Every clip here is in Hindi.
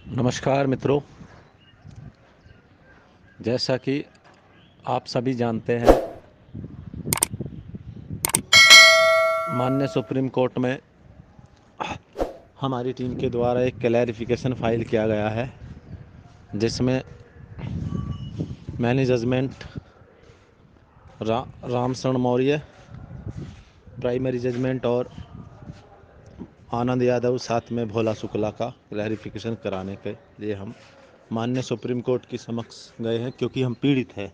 नमस्कार मित्रों। जैसा कि आप सभी जानते हैं, माननीय सुप्रीम कोर्ट में हमारी टीम के द्वारा एक क्लैरिफिकेशन फाइल किया गया है, जिसमें मैंने जजमेंट राम शरण मौर्य प्राइमरी जजमेंट और आनंद यादव साथ में भोला शुक्ला का क्लैरिफिकेशन कराने के लिए हम माननीय सुप्रीम कोर्ट के समक्ष गए हैं, क्योंकि हम पीड़ित हैं।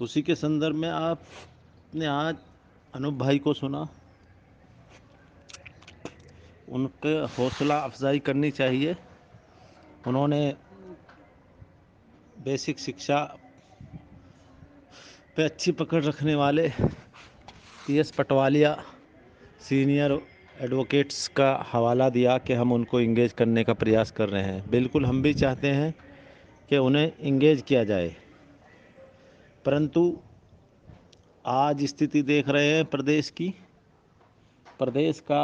उसी के संदर्भ में आपने आज अनूप भाई को सुना, उनके हौसला अफजाई करनी चाहिए। उन्होंने बेसिक शिक्षा पे अच्छी पकड़ रखने वाले PS पटवालिया सीनियर एडवोकेट्स का हवाला दिया कि हम उनको इंगेज करने का प्रयास कर रहे हैं। बिल्कुल हम भी चाहते हैं कि उन्हें इंगेज किया जाए, परंतु आज स्थिति देख रहे हैं प्रदेश का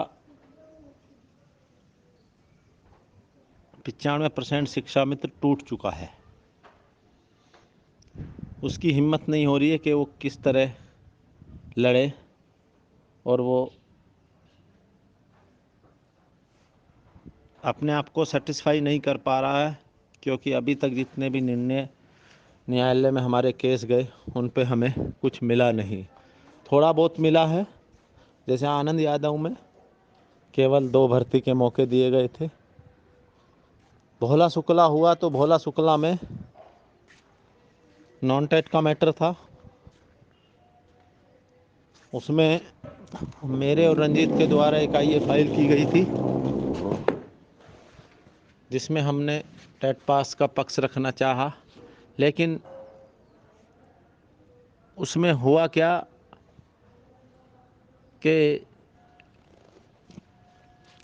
95% शिक्षा मित्र टूट चुका है। उसकी हिम्मत नहीं हो रही है कि वो किस तरह लड़े, और वो अपने आप को सेटिस्फाई नहीं कर पा रहा है, क्योंकि अभी तक जितने भी निर्णय न्यायालय में हमारे केस गए उन पे हमें कुछ मिला नहीं। थोड़ा बहुत मिला है, जैसे आनंद यादव में केवल 2 भर्ती के मौके दिए गए थे। भोला शुक्ला हुआ तो भोला शुक्ला में नॉन टेट का मैटर था। उसमें मेरे और रंजीत के द्वारा एक IA फाइल की गई थी, जिसमें हमने टेट पास का पक्ष रखना चाहा, लेकिन उसमें हुआ क्या कि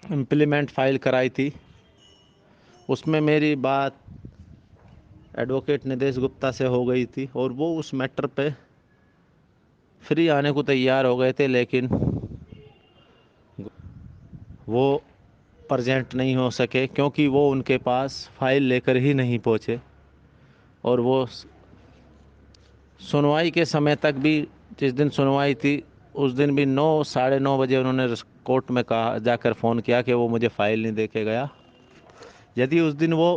इम्प्लीमेंट फाइल कराई थी। उसमें मेरी बात एडवोकेट निदेश गुप्ता से हो गई थी, और वो उस मैटर पे फ्री आने को तैयार हो गए थे, लेकिन वो प्रेजेंट नहीं हो सके, क्योंकि वो उनके पास फाइल लेकर ही नहीं पहुँचे। और वो सुनवाई के समय तक भी, जिस दिन सुनवाई थी उस दिन भी 9 साढ़े 9 बजे उन्होंने कोर्ट में कहा, जाकर फ़ोन किया कि वो मुझे फ़ाइल नहीं दे के गया। यदि उस दिन वो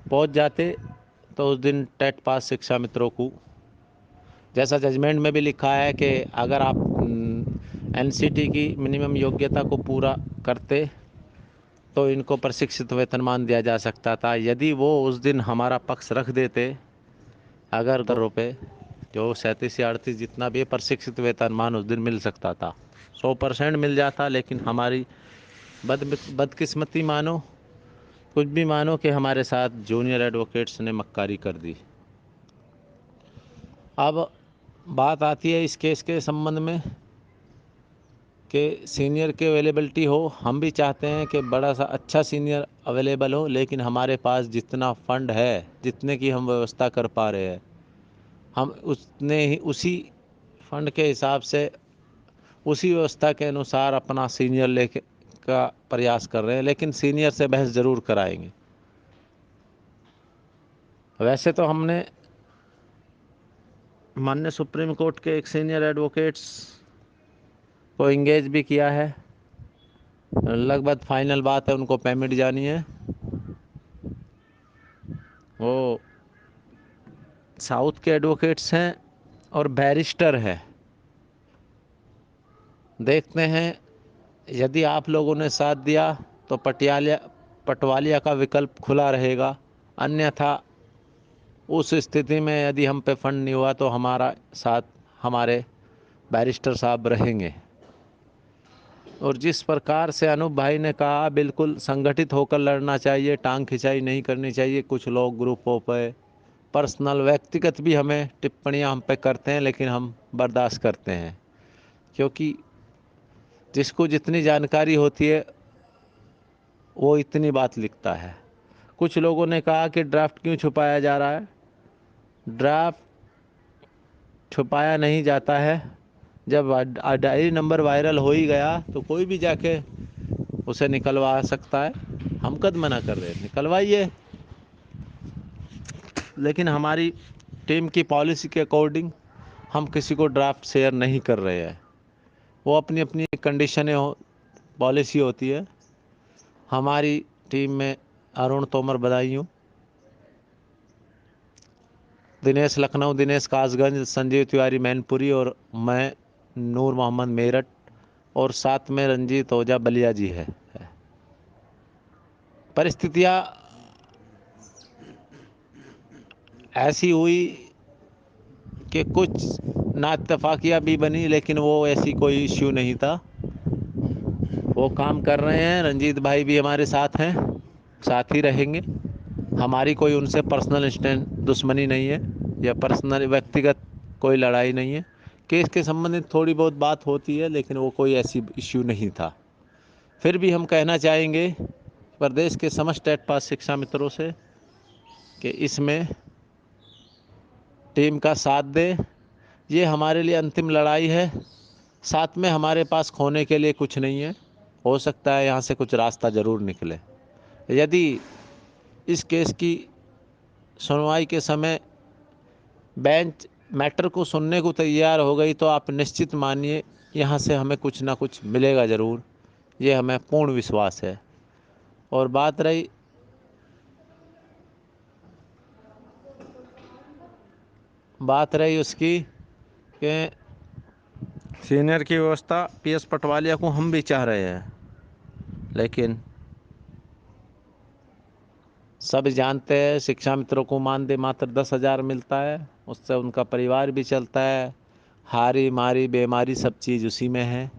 पहुंच जाते तो उस दिन टेट पास शिक्षा मित्रों को, जैसा जजमेंट में भी लिखा है कि अगर आप NCT की मिनिमम योग्यता को पूरा करते तो इनको प्रशिक्षित वेतनमान दिया जा सकता था। यदि वो उस दिन हमारा पक्ष रख देते, अगर रुपये जो 37 या 38 जितना भी प्रशिक्षित वेतनमान उस दिन मिल सकता था, 100% मिल जाता। लेकिन हमारी बदकिस्मती मानो, कुछ भी मानो, कि हमारे साथ जूनियर एडवोकेट्स ने मक्कारी कर दी। अब बात आती है इस केस के संबंध में कि सीनियर की अवेलेबिलिटी हो। हम भी चाहते हैं कि बड़ा सा अच्छा सीनियर अवेलेबल हो, लेकिन हमारे पास जितना फंड है, जितने की हम व्यवस्था कर पा रहे हैं, हम उसी फंड के हिसाब से, उसी व्यवस्था के अनुसार अपना सीनियर लेके का प्रयास कर रहे हैं। लेकिन सीनियर से बहस ज़रूर कराएंगे। वैसे तो हमने माननीय सुप्रीम कोर्ट के एक सीनियर एडवोकेट्स को इंगेज भी किया है। लगभग फाइनल बात है, उनको पेमेंट जानी है। वो साउथ के एडवोकेट्स हैं और बैरिस्टर है। देखते हैं, यदि आप लोगों ने साथ दिया तो पटवालिया का विकल्प खुला रहेगा। अन्यथा उस स्थिति में यदि हम पे फंड नहीं हुआ तो हमारा साथ हमारे बैरिस्टर साहब रहेंगे। और जिस प्रकार से अनूप भाई ने कहा, बिल्कुल संगठित होकर लड़ना चाहिए, टांग खिंचाई नहीं करनी चाहिए। कुछ लोग ग्रुपों पे पर्सनल व्यक्तिगत भी हमें टिप्पणियां हम पे करते हैं, लेकिन हम बर्दाश्त करते हैं, क्योंकि जिसको जितनी जानकारी होती है वो इतनी बात लिखता है। कुछ लोगों ने कहा कि ड्राफ्ट क्यों छुपाया जा रहा है। ड्राफ्ट छुपाया नहीं जाता है। जब डायरी नंबर वायरल हो ही गया तो कोई भी जाके उसे निकलवा सकता है। हम कद मना कर रहे हैं, निकलवाइए। लेकिन हमारी टीम की पॉलिसी के अकॉर्डिंग हम किसी को ड्राफ्ट शेयर नहीं कर रहे हैं। वो अपनी अपनी कंडीशनें पॉलिसी होती है। हमारी टीम में अरुण तोमर बदायूं, दिनेश लखनऊ, दिनेश कासगंज, संजीव तिवारी मैनपुरी और मैं नूर मोहम्मद मेरठ, और साथ में रंजीत ओझा बलिया जी है। परिस्थितियाँ ऐसी हुई कि कुछ नाइत्तेफाकियाँ भी बनी, लेकिन वो ऐसी कोई इश्यू नहीं था। वो काम कर रहे हैं, रंजीत भाई भी हमारे साथ हैं, साथ ही रहेंगे। हमारी कोई उनसे पर्सनल स्टैंड दुश्मनी नहीं है या पर्सनल व्यक्तिगत कोई लड़ाई नहीं है। केस के संबंधित थोड़ी बहुत बात होती है, लेकिन वो कोई ऐसी इश्यू नहीं था। फिर भी हम कहना चाहेंगे प्रदेश के समस्त टेट पास शिक्षा मित्रों से कि इसमें टीम का साथ दें। ये हमारे लिए अंतिम लड़ाई है। साथ में हमारे पास खोने के लिए कुछ नहीं है। हो सकता है यहाँ से कुछ रास्ता ज़रूर निकले। यदि इस केस की सुनवाई के समय बेंच मैटर को सुनने को तैयार हो गई तो आप निश्चित मानिए यहाँ से हमें कुछ ना कुछ मिलेगा ज़रूर। ये हमें पूर्ण विश्वास है। और बात रही उसकी कि सीनियर की व्यवस्था पीएस पटवालिया को हम भी चाह रहे हैं, लेकिन सब जानते हैं शिक्षा मित्रों को मानदेय मात्र 10,000 मिलता है, उससे उनका परिवार भी चलता है। हारी मारी बीमारी सब चीज़ उसी में है,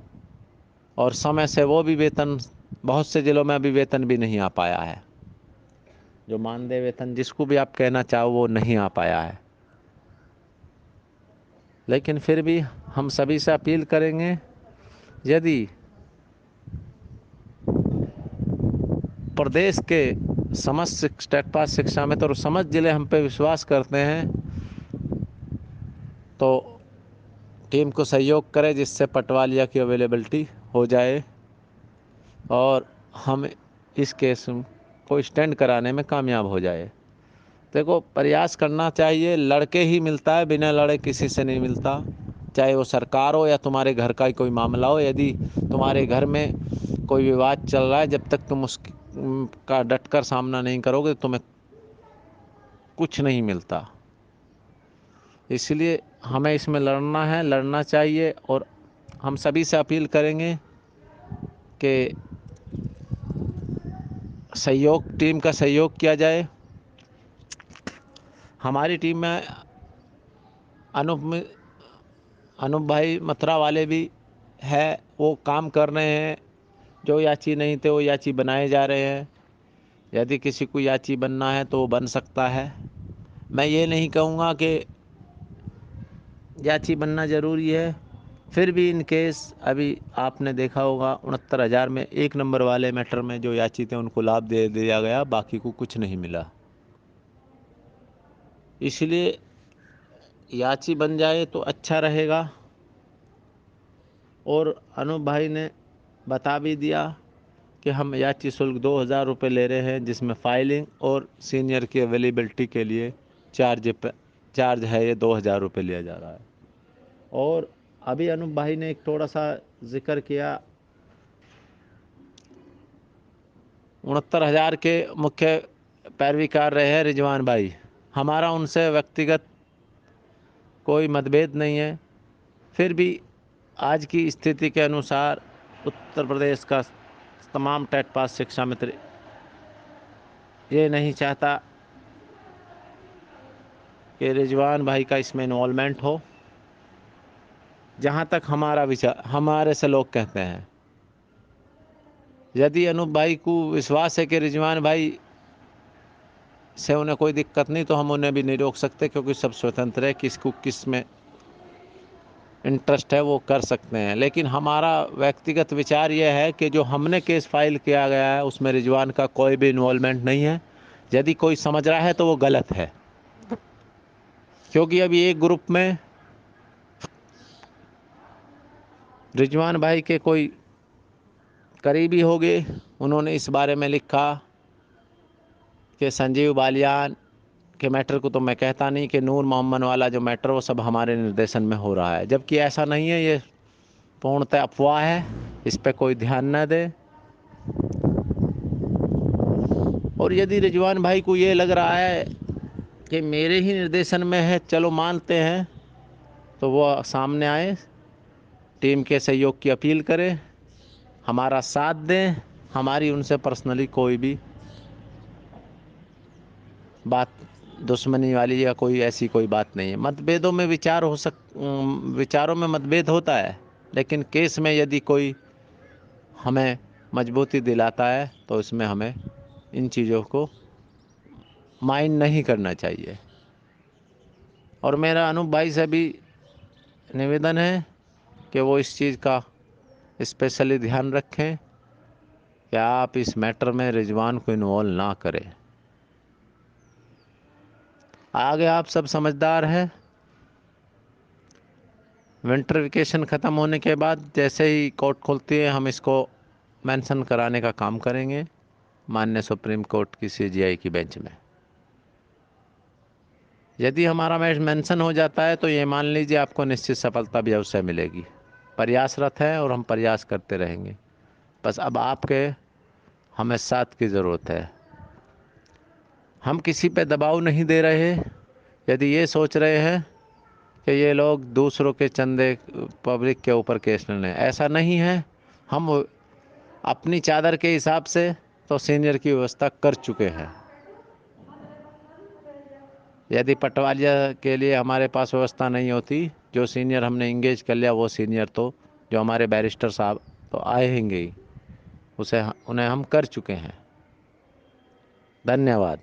और समय से वो भी वेतन, बहुत से जिलों में अभी वेतन भी नहीं आ पाया है। जो मानदेय वेतन जिसको भी आप कहना चाहो वो नहीं आ पाया है। लेकिन फिर भी हम सभी से अपील करेंगे, यदि प्रदेश के समस्त टेट पास शिक्षा में तो समस्त जिले हम पे विश्वास करते हैं, तो टीम को सहयोग करें जिससे पटवालिया की अवेलेबिलिटी हो जाए और हम इस केस को स्टैंड कराने में कामयाब हो जाए। देखो, प्रयास करना चाहिए, लड़के ही मिलता है, बिना लड़े किसी से नहीं मिलता। चाहे वो सरकार हो या तुम्हारे घर का ही कोई मामला हो, यदि तुम्हारे घर में कोई विवाद चल रहा है, जब तक तुम उसका डटकर सामना नहीं करोगे तुम्हें कुछ नहीं मिलता। इसलिए हमें इसमें लड़ना है, लड़ना चाहिए, और हम सभी से अपील करेंगे कि टीम का सहयोग किया जाए। हमारी टीम में अनूप भाई मथुरा वाले भी है, वो काम कर रहे हैं। जो याची नहीं थे वो याची बनाए जा रहे हैं। यदि किसी को याची बनना है तो वो बन सकता है। मैं ये नहीं कहूँगा कि याची बनना ज़रूरी है। फिर भी इन केस अभी आपने देखा होगा 69,000 में 1 नंबर वाले मैटर में जो याची थे उनको लाभ दे दिया गया, बाकी को कुछ नहीं मिला। इसलिए याची बन जाए तो अच्छा रहेगा। और अनूप भाई ने बता भी दिया कि हम याची शुल्क 2,000 रुपये ले रहे हैं, जिसमें फाइलिंग और सीनियर की अवेलेबिलिटी के लिए चार्ज है, ये 2,000 रुपये लिया जा रहा है। और अभी अनूप भाई ने एक थोड़ा सा जिक्र किया, 69,000 के मुख्य पैरवी कर रहे हैं रिजवान भाई। हमारा उनसे व्यक्तिगत कोई मतभेद नहीं है। फिर भी आज की स्थिति के अनुसार उत्तर प्रदेश का तमाम टेट पास शिक्षा मित्र ये नहीं चाहता कि रिजवान भाई का इसमें इन्वॉल्वमेंट हो। जहाँ तक हमारा विचार, हमारे से लोग कहते हैं, यदि अनूप भाई को विश्वास है कि रिजवान भाई से उन्हें कोई दिक्कत नहीं, तो हम उन्हें भी नहीं रोक सकते, क्योंकि सब स्वतंत्र है, किसको किस में इंटरेस्ट है वो कर सकते हैं। लेकिन हमारा व्यक्तिगत विचार यह है कि जो हमने केस फाइल किया गया है उसमें रिजवान का कोई भी इन्वॉल्वमेंट नहीं है। यदि कोई समझ रहा है तो वो गलत है, क्योंकि अभी एक ग्रुप में रिजवान भाई के कोई करीबी हो गए, उन्होंने इस बारे में लिखा कि संजीव बालियान के मैटर को तो मैं कहता नहीं, कि नूर मोहम्मद वाला जो मैटर वो सब हमारे निर्देशन में हो रहा है, जबकि ऐसा नहीं है। ये पूर्णतः अफवाह है, इस पे कोई ध्यान न दे। और यदि रिजवान भाई को ये लग रहा है कि मेरे ही निर्देशन में है, चलो मानते हैं, तो वो सामने आए, टीम के सहयोग की अपील करें, हमारा साथ दें। हमारी उनसे पर्सनली कोई भी बात दुश्मनी वाली या कोई ऐसी कोई बात नहीं है। मतभेदों में विचारों में मतभेद होता है, लेकिन केस में यदि कोई हमें मजबूती दिलाता है तो इसमें हमें इन चीज़ों को माइंड नहीं करना चाहिए। और मेरा अनूप भाई से भी निवेदन है कि वो इस चीज़ का स्पेशली ध्यान रखें कि आप इस मैटर में रिजवान को इन्वॉल्व ना करें। आगे आप सब समझदार हैं। विंटर वेकेशन ख़त्म होने के बाद जैसे ही कोर्ट खुलती है, हम इसको मेंशन कराने का काम करेंगे माननीय सुप्रीम कोर्ट की सीजीआई की बेंच में। यदि हमारा मैच मेंशन हो जाता है तो ये मान लीजिए आपको निश्चित सफलता भी अवश्य मिलेगी। प्रयासरत है और हम प्रयास करते रहेंगे। बस अब आपके हमें साथ की ज़रूरत है। हम किसी पे दबाव नहीं दे रहे। यदि ये सोच रहे हैं कि ये लोग दूसरों के चंदे पब्लिक के ऊपर केस न लें, ऐसा नहीं है। हम अपनी चादर के हिसाब से तो सीनियर की व्यवस्था कर चुके हैं। यदि पटवारिया के लिए हमारे पास व्यवस्था नहीं होती, जो सीनियर हमने इंगेज कर लिया, वो सीनियर तो जो हमारे बैरिस्टर साहब तो आएंगे ही, उन्हें हम कर चुके हैं। धन्यवाद।